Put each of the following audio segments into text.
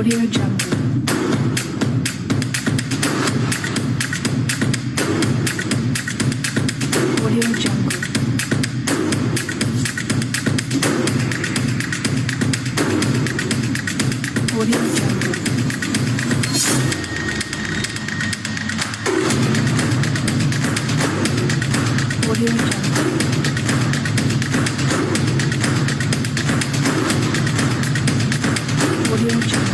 Audio Jungle. Audio Jungle. Audio Jungle. Audio Jungle. Audio Jungle.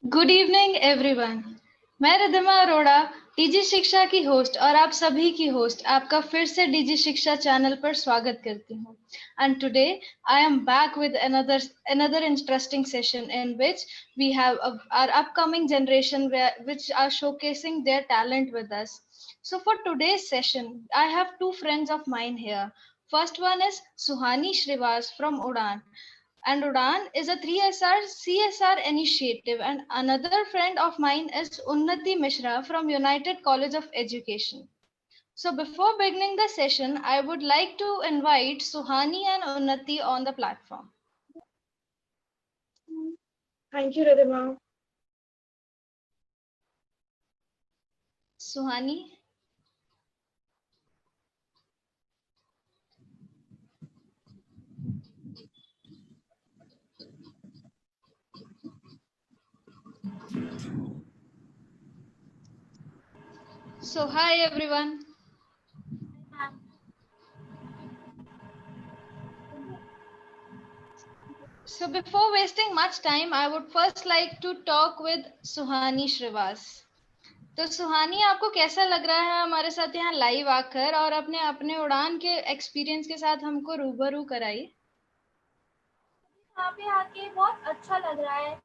Good evening everyone. मैं Ridhima Arora, DG शिक्षा की host और आप सभी की होस्ट आपका फिर से डीजी शिक्षा चैनल पर स्वागत करती हूँ। And today I am back with another interesting session in which we have our upcoming generation which are showcasing their talent with us. So for today's session, I have two friends of mine here. First one is Suhani Shrivas from Udan, and Udan is a 3SR CSR initiative, and another friend of mine is Unnati Mishra from United College of Education. So before beginning the session, I would like to invite Suhani and Unnati on the platform. Thank you, Ridhima. Suhani. So hi everyone. So before wasting much time, I would first like to talk with Suhani Shrivas. तो सुहानी, आपको कैसा लग रहा है हमारे साथ यहाँ live आकर और अपने अपने उड़ान के एक्सपीरियंस के साथ हमको रूबरू कराई? यहाँ पे आके बहुत अच्छा लग रहा है।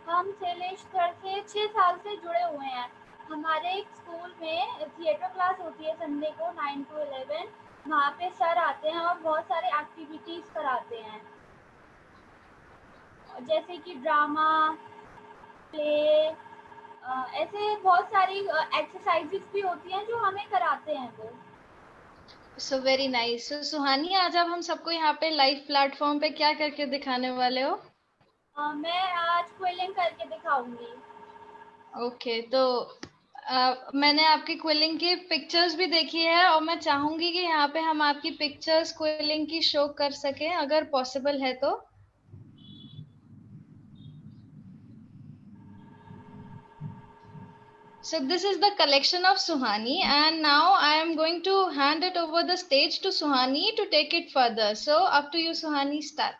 हम शैलेश्वर से 6 साल से जुड़े हुए हैं। हमारे एक स्कूल में थिएटर क्लास होती है संडे को 9 to 11। वहाँ पे सर आते हैं और बहुत सारे एक्टिविटीज कराते हैं, जैसे कि ड्रामा, प्ले, ऐसे बहुत सारी एक्सरसाइजेस भी होती हैं जो हमें कराते हैं वो। So very nice. सो सुहानी, आज आप हम सबको यहाँ पे लाइव प्लेटफॉर्म पे क्या करके दिखाने वाले हो? मैं आज क्विलिंग करके दिखाऊंगी। ओके, तो मैंने आपकी क्विलिंग की पिक्चर्स भी देखी है और मैं चाहूंगी कि यहाँ पे हम आपकी पिक्चर्स क्विलिंग की शो कर सकें, अगर पॉसिबल है तो। So this is the collection of Suhani, and now I am going to hand it over the stage to Suhani to take it further. So up to you, Suhani, start.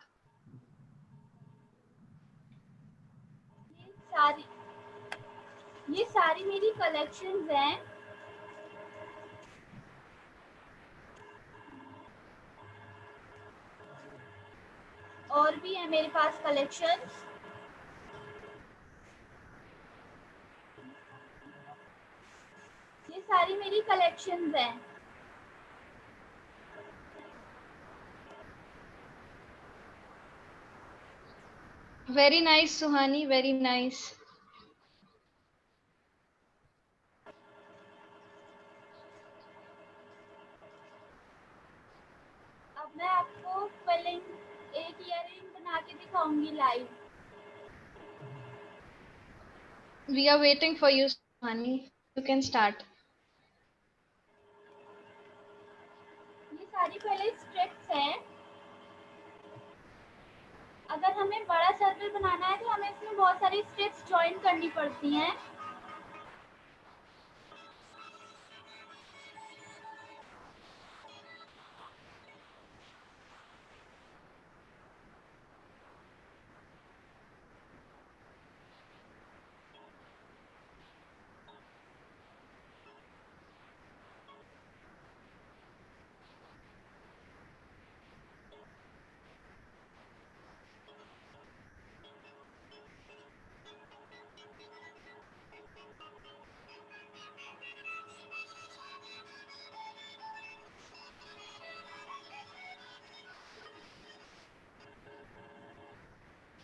ये सारी मेरी collections हैं। और भी है मेरे पास collections. ये सारी मेरी कलेक्शंस हैं। Very nice, Suhani, very nice. अब मैं आपको क्विलिंग एक इयरिंग बना के दिखाऊंगी live. We are waiting for you, Suhani. You can start. ये सारी पहले स्ट्रिप्स हैं। अगर हमें बड़ा सर्कल बनाना है तो हमें इसमें बहुत सारी स्ट्रिप्स ज्वाइन करनी पड़ती हैं।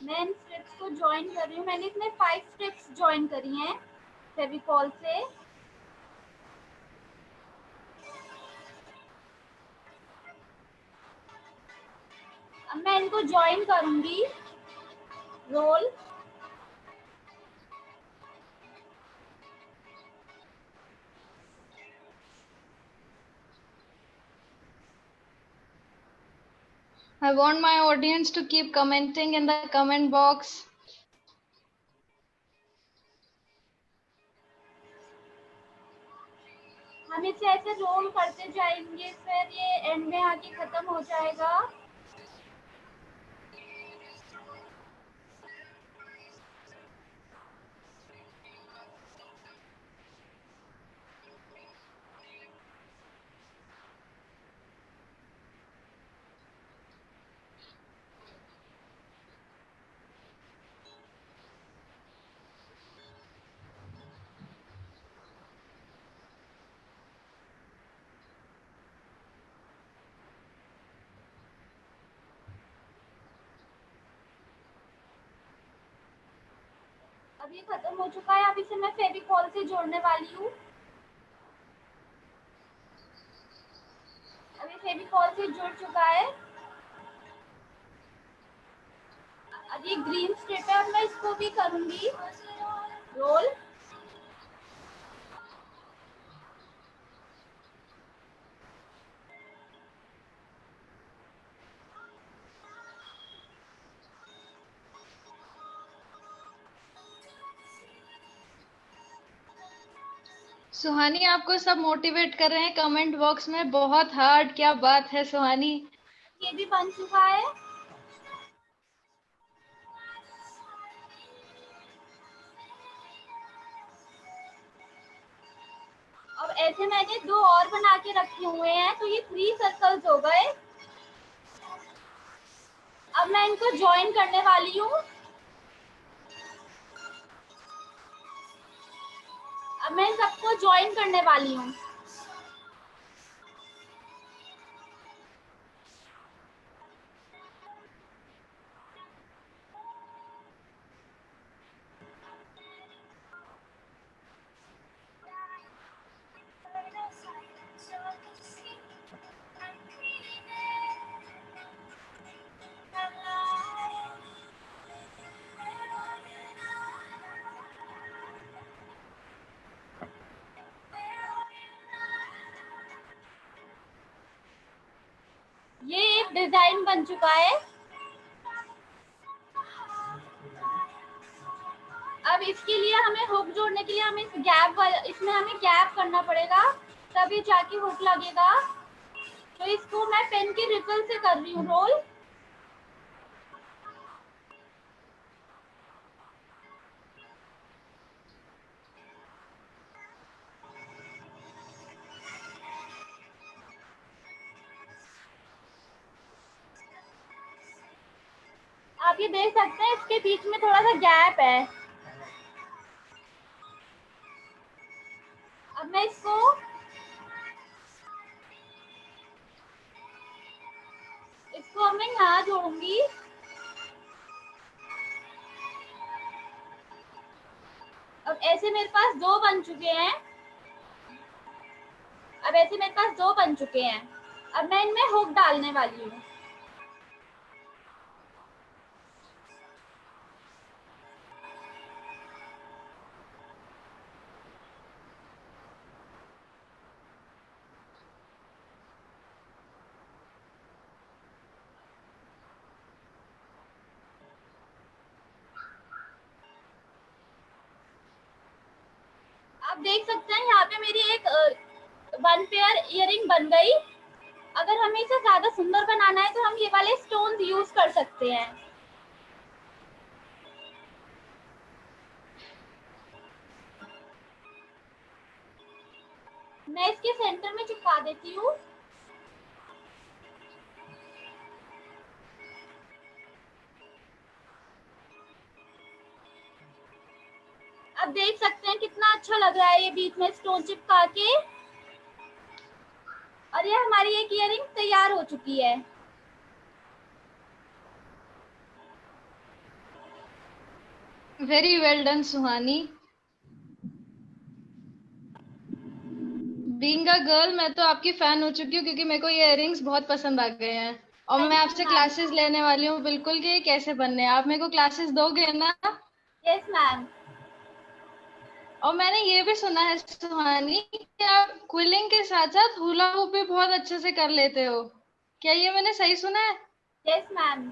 मैं इन स्ट्रिप्स को ज्वाइन कर रही हूँ। मैंने इसमें 5 स्ट्रिप्स ज्वाइन करी हैं फेविकॉल से। अब मैं इनको ज्वाइन करूंगी। Role. I want my audience to keep commenting in the comment box. हम इसे ऐसे रोल करते जाएंगे, फिर ये एंड में आके खत्म हो जाएगा। अब ये खत्म हो चुका है। अब इसे मैं फेविकॉल से जोड़ने वाली हूँ। अब ये फेविकॉल से जुड़ चुका है। अब ये ग्रीन स्ट्रिप है, अब मैं इसको भी करूंगी रोल। सुहानी, आपको सब मोटिवेट कर रहे हैं कमेंट बॉक्स में। बहुत हार्ड, क्या बात है सुहानी। ये भी बन चुका है। अब ऐसे मैंने 2 और बना के रखे हुए हैं, तो ये 3 सर्कल्स हो गए। अब मैं इनको ज्वाइन करने वाली हूँ। अब मैं इन सबको ज्वाइन करने वाली हूँ। ये एक डिजाइन बन चुका है। अब इसके लिए हमें हुक जोड़ने के लिए हमें इसमें हमें गैप करना पड़ेगा, तभी जाके हुक लगेगा। तो इसको मैं पेन के रिफिल से कर रही हूँ रोल। आप ये देख सकते हैं, इसके बीच में थोड़ा सा गैप है। अब मैं इसको अब मैं यहाँ जोड़ूंगी। अब ऐसे मेरे पास 2 बन चुके हैं। अब मैं इनमें हुक डालने वाली हूँ। आप देख सकते हैं यहाँ पे मेरी एक 1 पेयर इयरिंग बन गई। अगर हमें इसे ज्यादा सुंदर बनाना है तो हम ये वाले स्टोन्स यूज कर सकते हैं। मैं इसके सेंटर में चिपका देती हूँ। अब देख सकते हैं कितना अच्छा लग रहा है ये बीच में स्टोन चिपका के। और ये हमारी एक इयरिंग तैयार हो चुकी है। Very well done Suhani. Being a girl, मैं तो आपकी फैन हो चुकी हूँ क्योंकि मेरे को ये इयररिंग्स बहुत पसंद आ गए हैं। और मैं Thank you, आपसे ma'am. क्लासेस लेने वाली हूँ बिल्कुल कि ये कैसे बनने हैं। आप मेरे को क्लासेस दोगे ना? Yes, ma'am. और मैंने ये भी सुना है सुहानी कि आप क्विलिंग के साथ साथ हुला हुप भी बहुत अच्छे से कर लेते हो। क्या ये मैंने सही सुना है? Yes, ma'am.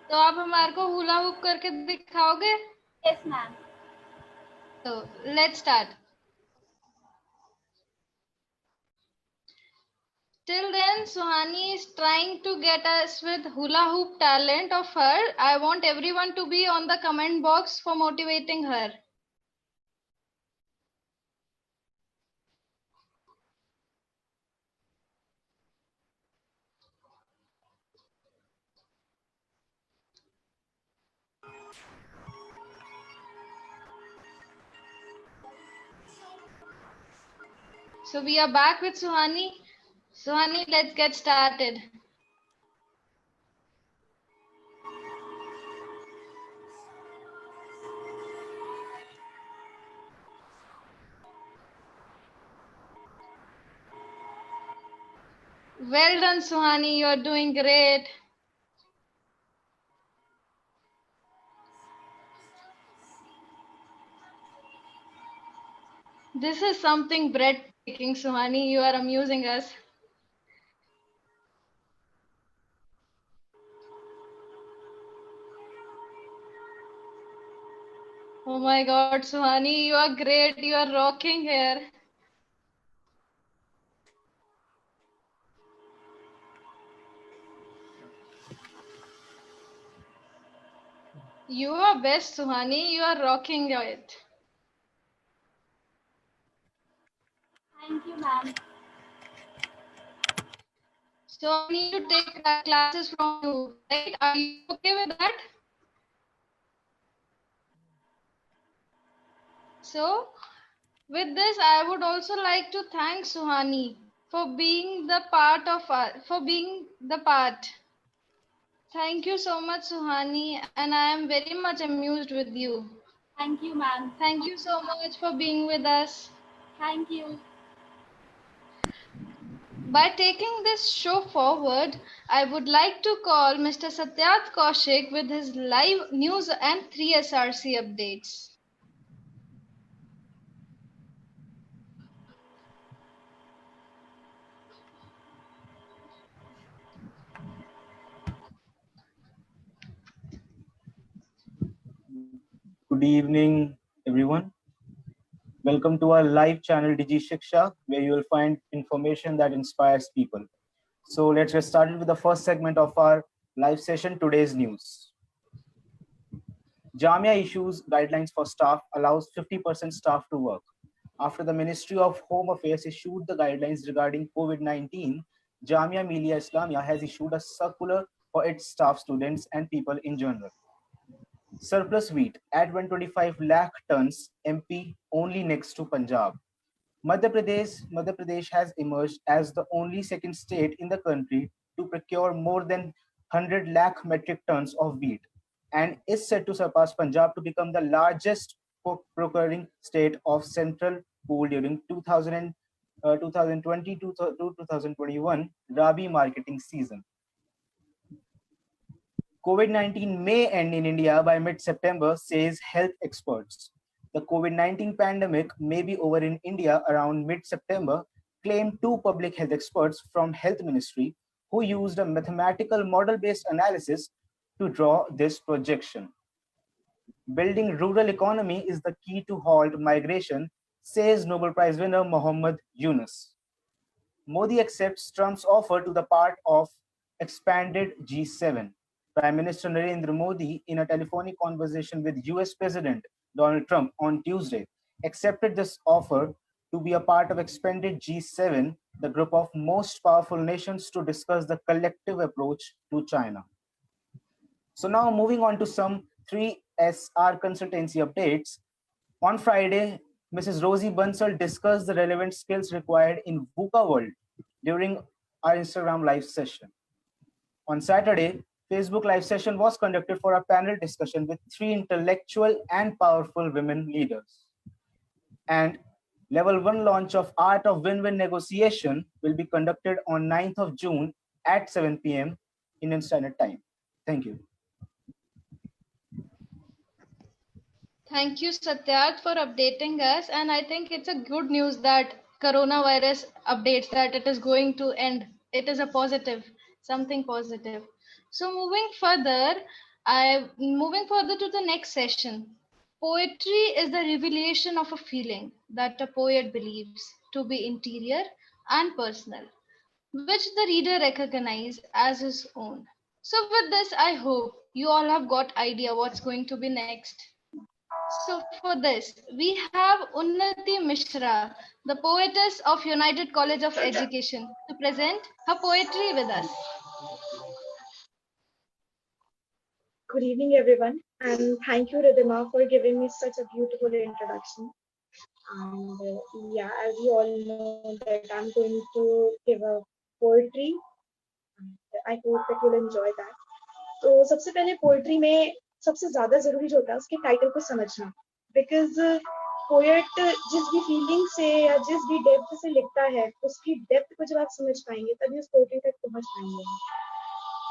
तो आप हमारे को हुला हुप करके दिखाओगे? Yes, ma'am. तो let's start. Till then, Suhani is trying to get us with hula hoop talent of her. I want everyone to be on the comment box for motivating her. So we are back with Suhani. Suhani, let's get started. Well done, Suhani. You're doing great. This is something breathtaking, Suhani. You are amusing us. Oh my God, Suhani, you are great. You are rocking here. You are best, Suhani. You are rocking it. Thank you, ma'am. So I need to take classes from you, right? Are you okay with that? So with this, I would also like to thank Suhani for being the part of for being the part. Thank you so much, Suhani, and I am very much amused with you. Thank you, ma'am. Thank you so much for being with us. Thank you. By taking this show forward, I would like to call Mr. Satyat Kaushik with his live news and 3 SRC updates. Good evening, everyone. Welcome to our live channel Digi Shiksha, where you will find information that inspires people. So let's get started with the first segment of our live session, today's news. Jamia issues guidelines for staff, allows 50% staff to work. After the Ministry of Home Affairs issued the guidelines regarding COVID-19, Jamia Millia Islamia has issued a circular for its staff, students, and people in general. Surplus wheat at 125 lakh tons, MP only next to Punjab. Madhya Pradesh has emerged as the only second state in the country to procure more than 100 lakh metric tons of wheat and is set to surpass Punjab to become the largest procuring state of central pool during 2020 to 2021 Rabi marketing season. COVID-19 may end in India by mid-September, says health experts. The COVID-19 pandemic may be over in India around mid-September, claimed two public health experts from Health Ministry who used a mathematical model-based analysis to draw this projection. Building rural economy is the key to halt migration, says Nobel Prize winner Mohammad Yunus. Modi accepts Trump's offer to the part of expanded G7. Prime Minister Narendra Modi, in a telephonic conversation with US President Donald Trump on Tuesday, accepted this offer to be a part of expanded G7, the group of most powerful nations, to discuss the collective approach to China. So now moving on to some 3SR consultancy updates. On Friday, Mrs. Rosie Bansal discussed the relevant skills required in VUCA world during our Instagram live session. On Saturday, Facebook live session was conducted for a panel discussion with 3 intellectual and powerful women leaders. And level 1 launch of Art of Win-Win Negotiation will be conducted on 9th of June at 7 p.m. Indian Standard Time. Thank you. Thank you, Satyarth, for updating us. And I think it's a good news that coronavirus updates that it is going to end. It is a positive, something positive. So moving further to the next session. Poetry is the revelation of a feeling that a poet believes to be interior and personal, which the reader recognizes as his own. So with this, I hope you all have got idea what's going to be next. So for this, we have Unnati Mishra, the poetess of United College of Education, to present her poetry with us. Good evening, everyone, and thank you, Ridhima, for giving me such a beautiful introduction. And yeah, as you all know, that I'm going to give a poetry. I hope that you'll enjoy that. तो सबसे पहले poetry में सबसे ज्यादा जरूरी जो होता है उसके टाइटल को समझना, बिकॉज पोएट जिस भी फीलिंग से या जिस भी डेप्थ से लिखता है उसकी डेप्थ को जब आप समझ पाएंगे तभी उस पोएट्री तक पहुंच पाएंगे।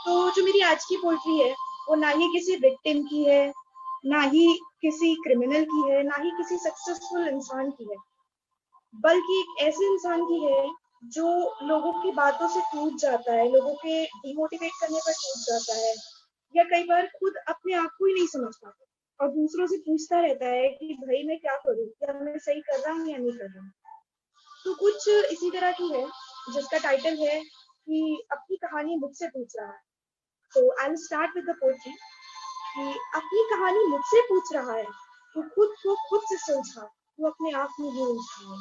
तो जो मेरी आज की पोएट्री है वो ना ही किसी विक्टिम की है, ना ही किसी क्रिमिनल की है, ना ही किसी सक्सेसफुल इंसान की है, बल्कि एक ऐसे इंसान की है जो लोगों की बातों से टूट जाता है, लोगों के डिमोटिवेट करने पर टूट जाता है, या कई बार खुद अपने आप को ही नहीं समझ पाता और दूसरों से पूछता रहता है कि भाई मैं क्या करूं, क्या मैं सही कर रहा हूं या नहीं कर रहा हूं। तो कुछ इसी तरह की है जिसका टाइटल है कि अपनी कहानी मुझसे पूछ रहा है। तो I will start with the poetry कि अपनी कहानी मुझसे पूछ रहा है, तो खुद को खुद से सुलझा, तो अपने आप में ही उलझा।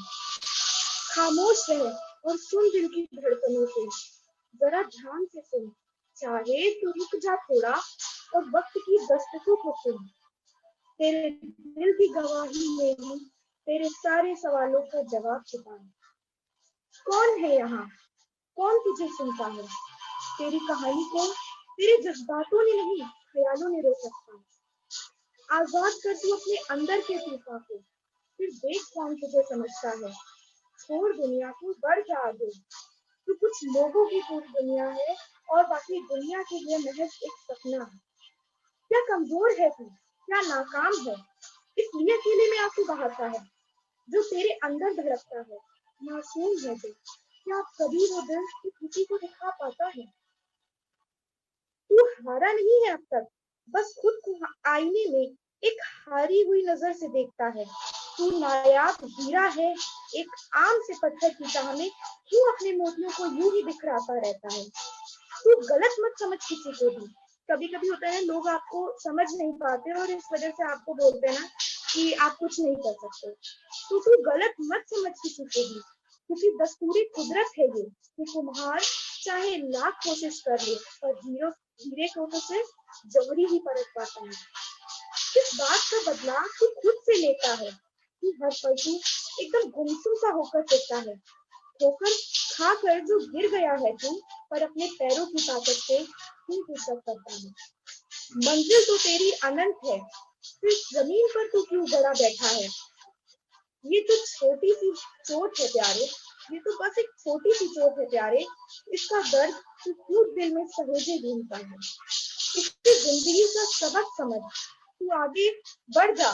खामोश रहे और सुन दिल की धड़कनों से, जरा ध्यान से सुन, चाहे तो रुक जा थोड़ा और वक्त की दस्तकों को सुन। तेरे दिल की गवाही में ही तेरे सारे सवालों का जवाब छुपा है। कौन है यहाँ, कौन तुझे सुनता है, तेरी कहानी को तेरे जज्बातों ने नहीं ख्यालों ने रोक रखा है। आजाद कर तू अपने अंदर के तूफान को, फिर देख कौन तुझे समझता है। छोड़ दुनिया को, बढ़ जा आगे, तू कुछ लोगों की पूरी दुनिया है और बाकी दुनिया के लिए महज एक सपना है। क्या कमजोर है तू, क्या नाकाम है, इसलिए अकेले में आंसू बहाता है। जो तेरे अंदर धड़कता है, मासूम है तू, क्या कभी वो दिल किसी को दिखा पाता है। तू हारा नहीं है अब तक, बस खुद को आईने में एक हारी हुई नजर से देखता है। तू नायाब हीरा है एक आम से पत्थर की चाह में, क्यों अपने मोतियों को यूं ही बिखराता रहता है। तू गलत मत समझ किसी को भी, कभी कभी होता है लोग आपको समझ नहीं पाते और इस वजह से आपको बोलते हैं ना कि आप कुछ नहीं कर सकते। तो तू गलत मत समझ किसी को भी, क्योंकि दस्तूरी कुदरत है ये कि कुम्हार चाहे लाख कोशिश कर ले पर हीरे को तो सिर्फ जौहरी ही परख पाता है। इस बात का बदला तू खुद से लेता है कि हर पल तू एकदम गुमसुम सा होकर फिरता है। ठोकर खाकर जो गिर गया है तू, पर अपने पैरों की ताकत से तू सब करता है। मंजिल तो तेरी अनंत है, फिर जमीन पर तू क्यों गड़ा बैठा है। ये तो छोटी सी चोट है प्यारे, ये तो बस एक छोटी सी चोट है प्यारे, इसका दर्द तू खुद दिल में सहेजे घूमता है। इसकी जिंदगी का सबक समझ, तू आगे बढ़ जा,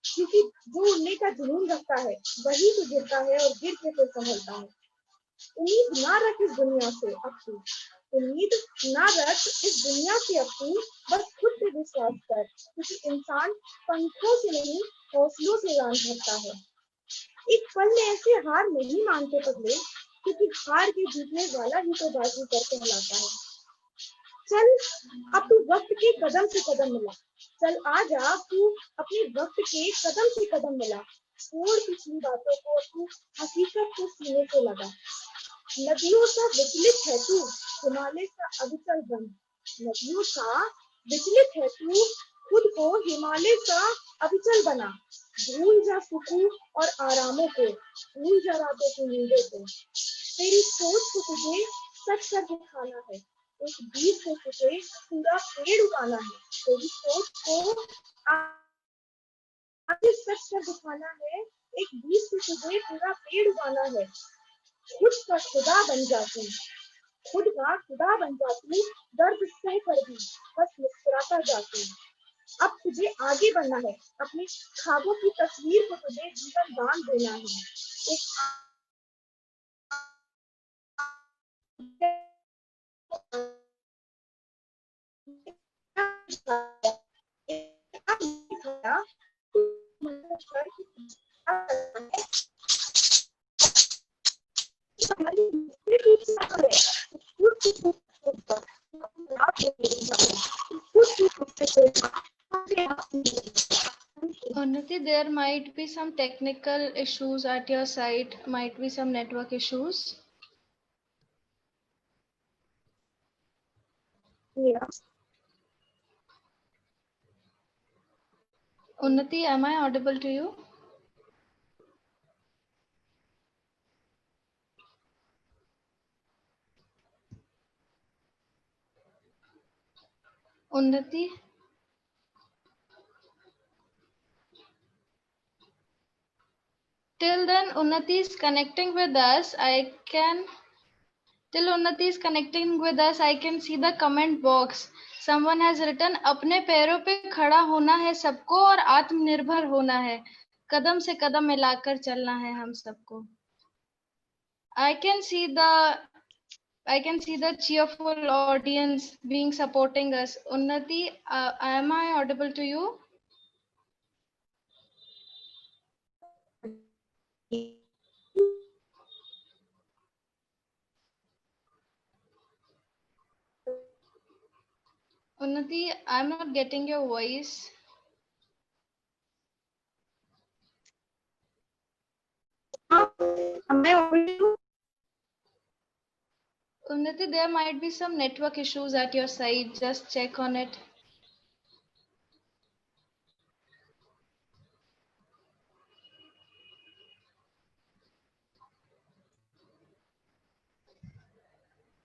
क्योंकि जो उड़ने का जुनून रखता है वही तो गिरता है और गिर के फिर संभलता है। उम्मीद ना रख इस दुनिया से अब तू, उम्मीद ना रख इस दुनिया से अब तू, बस खुद पे विश्वास कर, क्योंकि इंसान पंखों से नहीं हौसलों से उड़ान भरता है। एक पल में ऐसे हार नहीं मानते पगले, क्योंकि हार के जीतने वाला ही तो बाजी करके हिलाता है। चल अब तू वक्त के कदम से कदम मिला, चल आ जा तू अपने वक्त के कदम से कदम मिला। छोड़ पिछली बातों को, तू हकीकत को सीने से लगा। नदियों सा विचलित है तू, हिमालय सा अविचल बन। नदियों सा विचलित है तू, खुद को हिमालय सा अविचल बना। भूल जा सुकून और आरामों को, भूल जा रातों की नींदों को। तेरी सोच को तुझे सच कर दिखाना है, एक बीज से तुझे पूरा पेड़ उगाना है। तेरी सोच को आगे सच कर दिखाना है, एक बीज से तुझे पूरा पेड़ उगाना है। खुद का खुदा बन जा तू, खुद का खुदा बन जाती, दर्द सह कर भी बस मुस्कुराता जाती। अब तुझे आगे बढ़ना है, अपने ख्वाबों की तस्वीर को तुझे जीवन दान देना है। एक Unnati, there might be some technical issues at your side, might be some network issues. Yeah. Unnati, am I audible to you? Unnati? Till then, Unnati is connecting with us. Till Unnati is connecting with us, I can see the comment box. Someone has written, अपने पैरों पे खड़ा होना है सबको और आत्मनिर्भर होना है, कदम से कदम मिलाकर चलना है हम सबको. I can see the cheerful audience being supporting us. Unnati, am I audible to you? Unnati, I'm not getting your voice. Am I audible? Unnati, there might be some network issues at your side. Just check on it.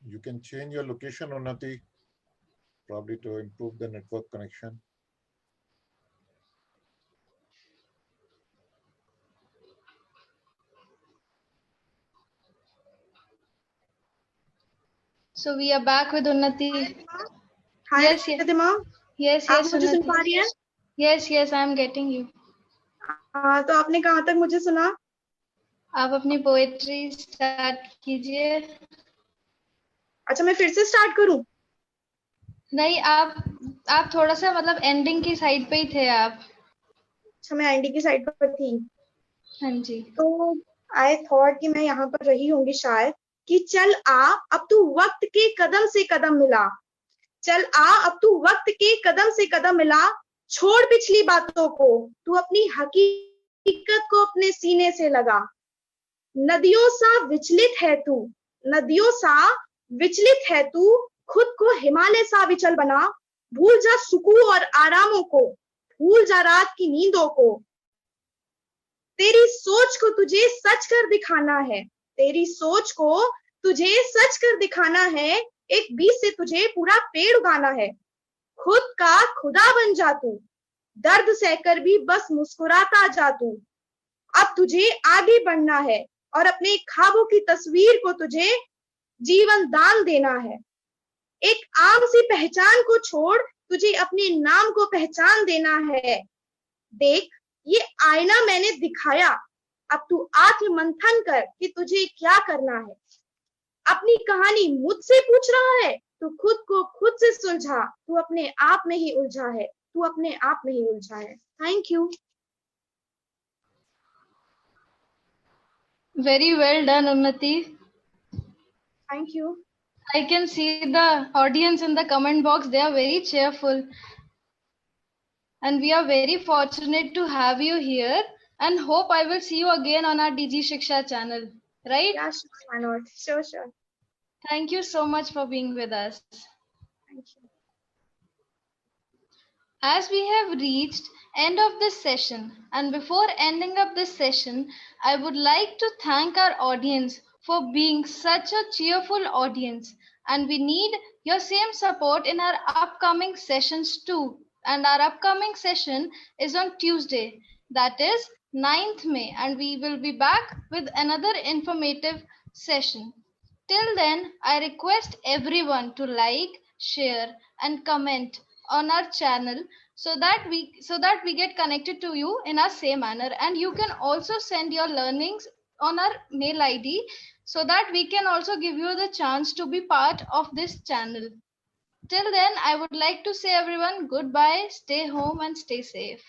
You can change your location, Unnati, probably to improve the network connection. So we are back with Unnati. Hi, Yes, yes. Riddhima. Yes, आप yes, मुझे सुन पा Unnati. रही हैं? Yes, I'm getting you. हाँ, तो आपने कहाँ तक मुझे सुना? आप अपनी पोएट्री स्टार्ट कीजिए. अच्छा, मैं फिर से स्टार्ट करूं? नहीं, आप थोड़ा सा मतलब एंडिंग की साइड पे ही थे आप. अच्छा, मैं एंडी की साइड पर थी। हाँ जी. तो आई थॉट कि मैं यहाँ पर रही होंगी शायद, कि चल आ अब तू वक्त के कदम से कदम मिला, चल आ अब तू वक्त के कदम से कदम मिला, छोड़ पिछली बातों को, तू अपनी हकीकत को अपने सीने से लगा। नदियों सा विचलित है तू, नदियों सा विचलित है तू, खुद को हिमालय सा विचल बना, भूल जा सुकून और आरामों को, भूल जा रात की नींदों को। तेरी सोच को तुझे सच कर दिखाना है, तेरी सोच को तुझे सच कर दिखाना है, एक बीज से तुझे पूरा पेड़ उगाना है। खुद का खुदा बन जा तू, दर्द सहकर भी बस मुस्कुराता जा तू। अब तुझे आगे बढ़ना है और अपने ख्वाबों की तस्वीर को तुझे जीवन दान देना है। एक आम सी पहचान को छोड़ तुझे अपने नाम को पहचान देना है। देख, ये आईना मैंने दिखाया, अब तू आत्म मंथन कर कि तुझे क्या करना है। अपनी कहानी मुझसे पूछ रहा है, तू खुद को खुद से सुलझा, तू अपने आप में ही उलझा है, तू अपने आप में ही उलझा है। Thank you. Very well done, Unnati. Thank you. I can see the audience in the comment box. They are very cheerful. And we are very fortunate to have you here and hope I will see you again on our DG Shiksha channel. Right? Yeah, sure, why not? Sure. Thank you so much for being with us. Thank you. As we have reached end of this session, and before ending up this session, I would like to thank our audience for being such a cheerful audience, and we need your same support in our upcoming sessions too. And our upcoming session is on Tuesday, that is 9th May, and we will be back with another informative session. Till then, I request everyone to like, share, and comment on our channel so that we get connected to you in our same manner. And you can also send your learnings on our mail ID so that we can also give you the chance to be part of this channel. Till then, I would like to say everyone goodbye, stay home and stay safe.